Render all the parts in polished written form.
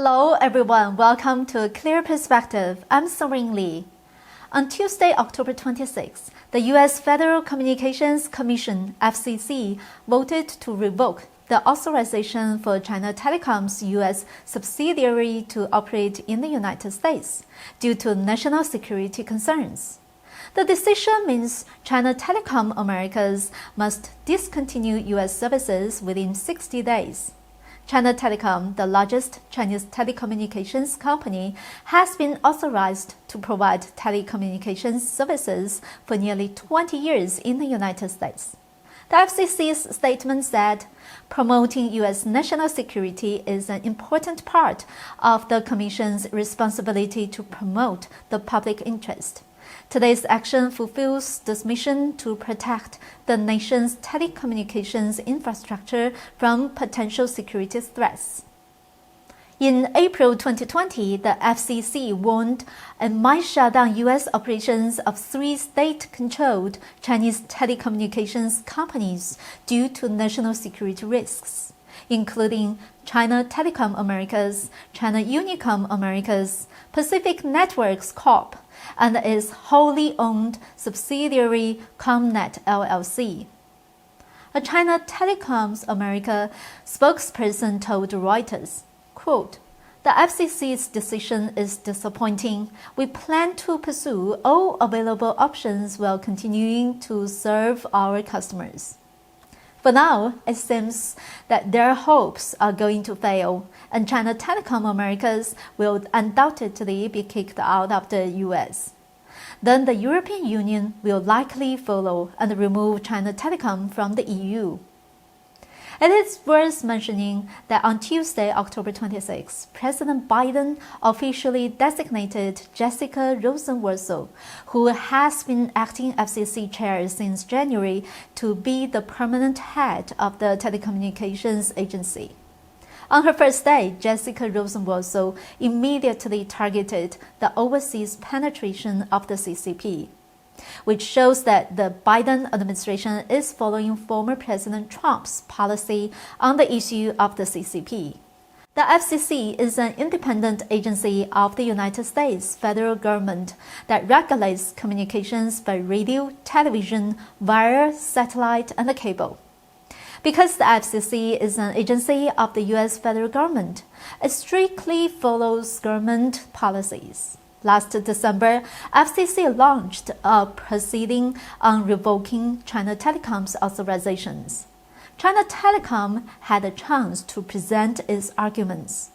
Hello everyone, welcome to Clear Perspective. I'm Serene. On Tuesday, October 26, the U.S. Federal Communications Commission, FCC, voted to revoke the authorization for China Telecom U.S. subsidiary to operate in the United States due to national security concerns. The decision means China Telecom Americas must discontinue U.S. services within 60 days. China Telecom, the largest Chinese telecommunications company, has been authorized to provide telecommunications services for nearly 20 years in the United States. The FCC's statement said, promoting U.S. national security is an important part of the Commission's responsibility to promote the public interest. Today's action fulfills this mission to protect the nation's telecommunications infrastructure from potential security threats. In April 2020, the FCC warned it might shut down U.S. operations of 3 state-controlled Chinese telecommunications companies due to national security risks, including China Telecom Americas, China Unicom Americas, Pacific Networks Corp., and its wholly owned subsidiary ComNet LLC. A China Telecom America spokesperson told Reuters, quote, "The FCC's decision is disappointing. We plan to pursue all available options while continuing to serve our customers." For now, it seems that their hopes are going to fail, and China Telecom Americas will undoubtedly be kicked out of the U.S. Then the European Union will likely follow and remove China Telecom from the EU. It is worth mentioning that on Tuesday, October 26, President Biden officially designated Jessica Rosenworcel, who has been acting FCC chair since January, to be the permanent head of the telecommunications agency. On her first day, Jessica Rosenworcel immediately targeted the overseas penetration of the CCP, which shows that the Biden administration is following former President Trump's policy on the issue of the CCP. The FCC is an independent agency of the United States federal government that regulates communications by radio, television, wire, satellite, and cable. Because the FCC is an agency of the U.S. federal government, it strictly follows government policies. Last December, FCC launched a proceeding on revoking China Telecom's authorizations. China Telecom had a chance to present its arguments.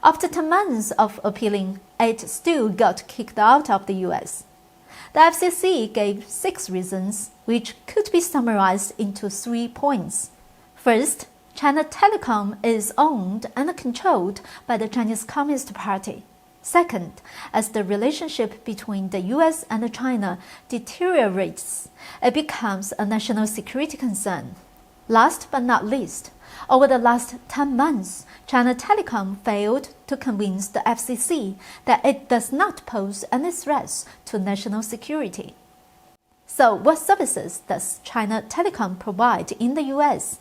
After 10 months of appealing, it still got kicked out of the U.S. The FCC gave 6 reasons, which could be summarized into 3 points. First, China Telecom is owned and controlled by the Chinese Communist Party. Second, as the relationship between the U.S. and China deteriorates, it becomes a national security concern. Last but not least, over the last 10 months, China Telecom failed to convince the FCC that it does not pose any threats to national security. So, what services does China Telecom provide in the U.S.?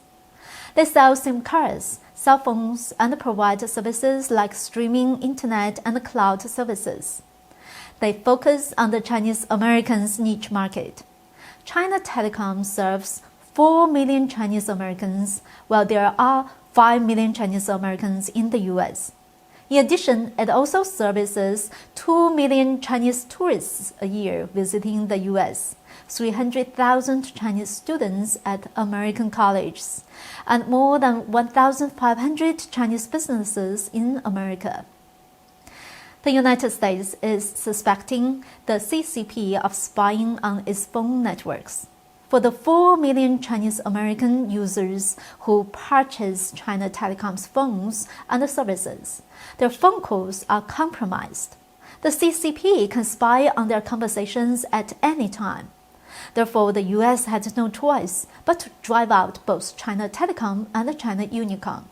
They sell SIM cards, cell phones, and provide services like streaming, internet, and cloud services. They focus on the Chinese Americans' niche market. China Telecom serves 4 million Chinese Americans, while there are 5 million Chinese Americans in the U.S. In addition, it also services 2 million Chinese tourists a year visiting the U.S., 300,000 Chinese students at American colleges, and more than 1,500 Chinese businesses in America. The United States is suspecting the CCP of spying on its phone networks. For the 4 million Chinese American users who purchase China Telecom's phones and services, their phone calls are compromised. The CCP can spy on their conversations at any time. Therefore, the U.S. had no choice but to drive out both China Telecom and China Unicom.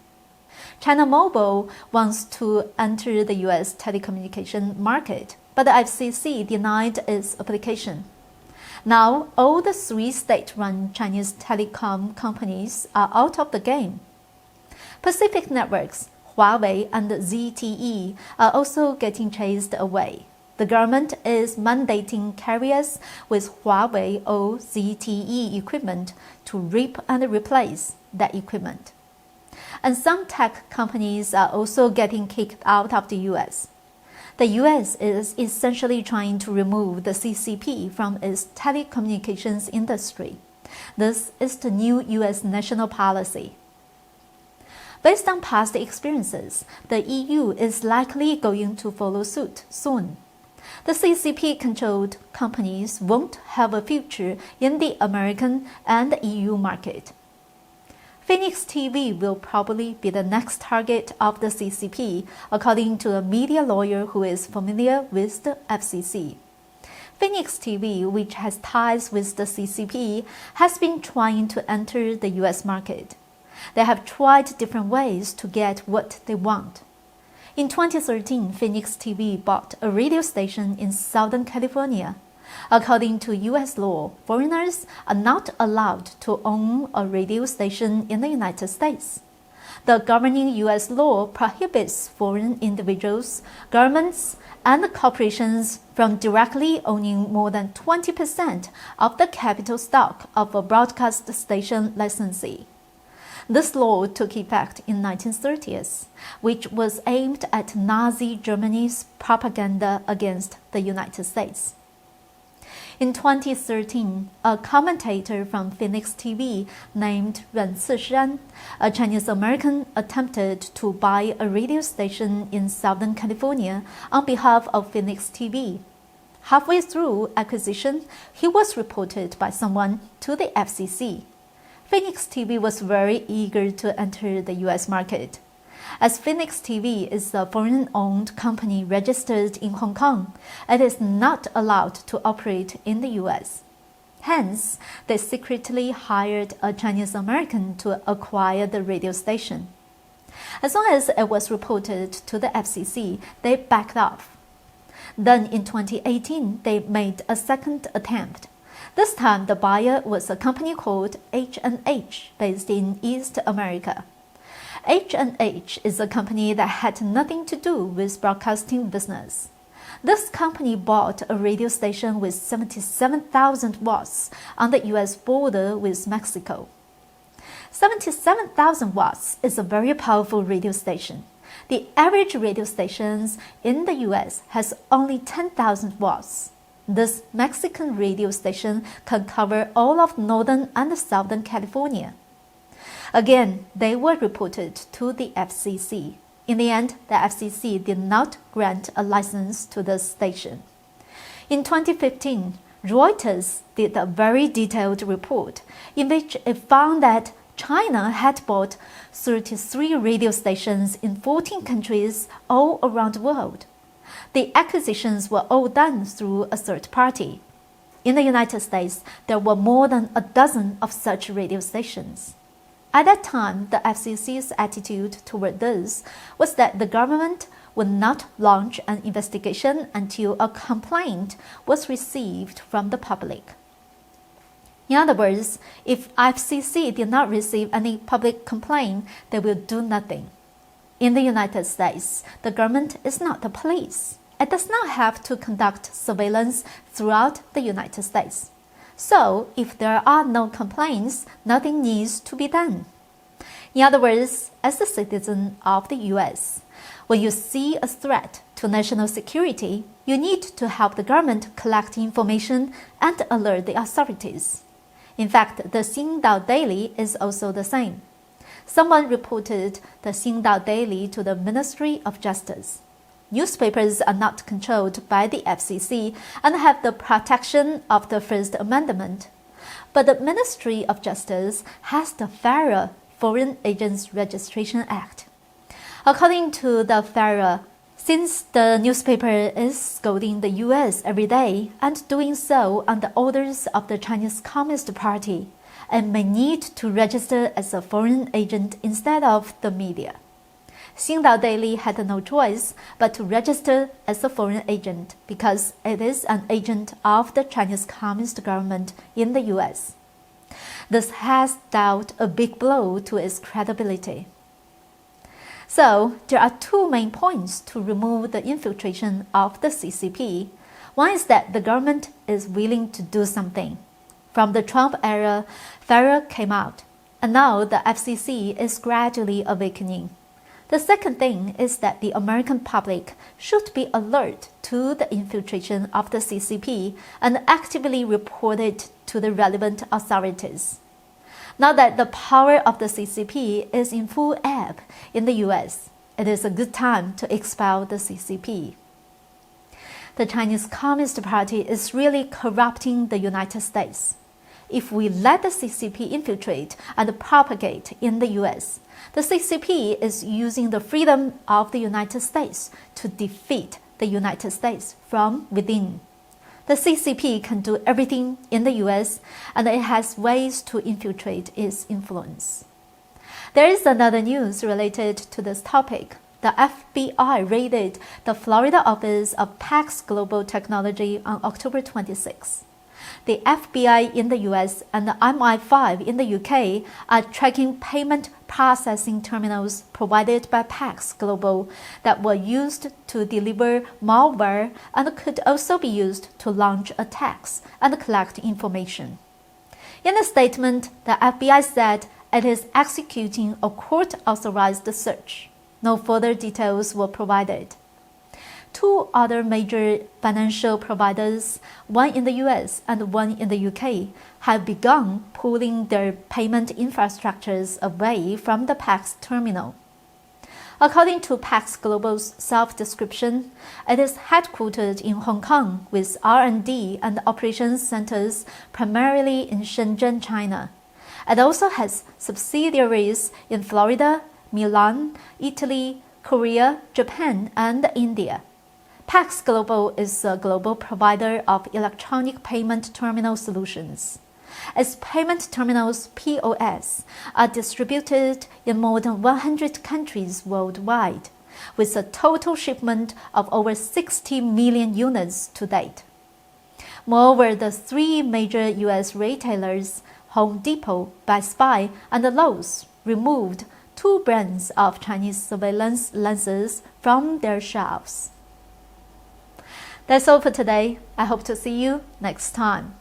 China Mobile wants to enter the U.S. telecommunication market, but the FCC denied its application. Now, all the 3 state-run Chinese telecom companies are out of the game. Pacific Networks, Huawei and ZTE are also getting chased away. The government is mandating carriers with Huawei or ZTE equipment to rip and replace that equipment. And some tech companies are also getting kicked out of the U.S. The U.S. is essentially trying to remove the CCP from its telecommunications industry. This is the new U.S. national policy. Based on past experiences, the EU is likely going to follow suit soon. The CCP-controlled companies won't have a future in the American and EU market. Phoenix TV will probably be the next target of the CCP, according to a media lawyer who is familiar with the FCC. Phoenix TV, which has ties with the CCP, has been trying to enter the U.S. market. They have tried different ways to get what they want. In 2013, Phoenix TV bought a radio station in Southern California. According to U.S. law, foreigners are not allowed to own a radio station in the United States. The governing U.S. law prohibits foreign individuals, governments, and corporations from directly owning more than 20% of the capital stock of a broadcast station licensee. This law took effect in 1930s, which was aimed at Nazi Germany's propaganda against the United States. In 2013, a commentator from Phoenix TV named Ren Sishan, a Chinese American, attempted to buy a radio station in Southern California on behalf of Phoenix TV. Halfway through acquisition, he was reported by someone to the FCC. Phoenix TV was very eager to enter the U.S. market. As Phoenix TV is a foreign-owned company registered in Hong Kong, it is not allowed to operate in the U.S. Hence, they secretly hired a Chinese American to acquire the radio station. As long as it was reported to the FCC, they backed off. Then in 2018, they made a second attempt. This time, the buyer was a company called H&H, based in East America. H&H is a company that had nothing to do with broadcasting business. This company bought a radio station with 77,000 watts on the U.S. border with Mexico. 77,000 watts is a very powerful radio station. The average radio stations in the U.S. has only 10,000 watts. This Mexican radio station can cover all of Northern and Southern California. Again, they were reported to the FCC. In the end, the FCC did not grant a license to the station. In 2015, Reuters did a very detailed report in which it found that China had bought 33 radio stations in 14 countries all around the world. The acquisitions were all done through a third party. In the United States, there were more than a dozen of such radio stations. At that time, the FCC's attitude toward this was that the government would not launch an investigation until a complaint was received from the public. In other words, if FCC did not receive any public complaint, they will do nothing. In the United States, the government is not the police. It does not have to conduct surveillance throughout the United States. So, if there are no complaints, nothing needs to be done. In other words, as a citizen of the U.S., when you see a threat to national security, you need to help the government collect information and alert the authorities. In fact, the Xingdao Daily is also the same. Someone reported the Xingdao Daily to the Ministry of Justice. Newspapers are not controlled by the FCC and have the protection of the First Amendment. But the Ministry of Justice has the FARA, Foreign Agents Registration Act. According to the FARA, since the newspaper is scolding the U.S. every day and doing so on the orders of the Chinese Communist Party, it may need to register as a foreign agent instead of the media. Xingdao Daily had no choice but to register as a foreign agent because it is an agent of the Chinese Communist government in the U.S. This has dealt a big blow to its credibility. So, there are two main points to remove the infiltration of the CCP. One is that the government is willing to do something. From the Trump era, FARA came out, and now the FCC is gradually awakening. The second thing is that the American public should be alert to the infiltration of the CCP and actively report it to the relevant authorities. Now that the power of the CCP is in full ebb in the U.S., it is a good time to expel the CCP. The Chinese Communist Party is really corrupting the United States. If we let the CCP infiltrate and propagate in the U.S., the CCP is using the freedom of the United States to defeat the United States from within. The CCP can do everything in the U.S., and it has ways to infiltrate its influence. There is another news related to this topic. The FBI raided the Florida office of Pax Global Technology on October 26. The FBI in the US and the MI5 in the UK are tracking payment processing terminals provided by Pax Global that were used to deliver malware and could also be used to launch attacks and collect information. In a statement, the FBI said it is executing a court-authorized search. No further details were provided. Two other major financial providers, one in the US and one in the UK, have begun pulling their payment infrastructures away from the Pax terminal. According to Pax Global's self-description, it is headquartered in Hong Kong with R&D and operations centers primarily in Shenzhen, China. It also has subsidiaries in Florida, Milan, Italy, Korea, Japan, and India. Pax Global is a global provider of electronic payment terminal solutions. Its payment terminals, POS, are distributed in more than 100 countries worldwide, with a total shipment of over 60 million units to date. Moreover, the three major U.S. retailers, Home Depot, Best Buy, and Lowe's, removed 2 brands of Chinese surveillance lenses from their shelves. That's all for today. I hope to see you next time.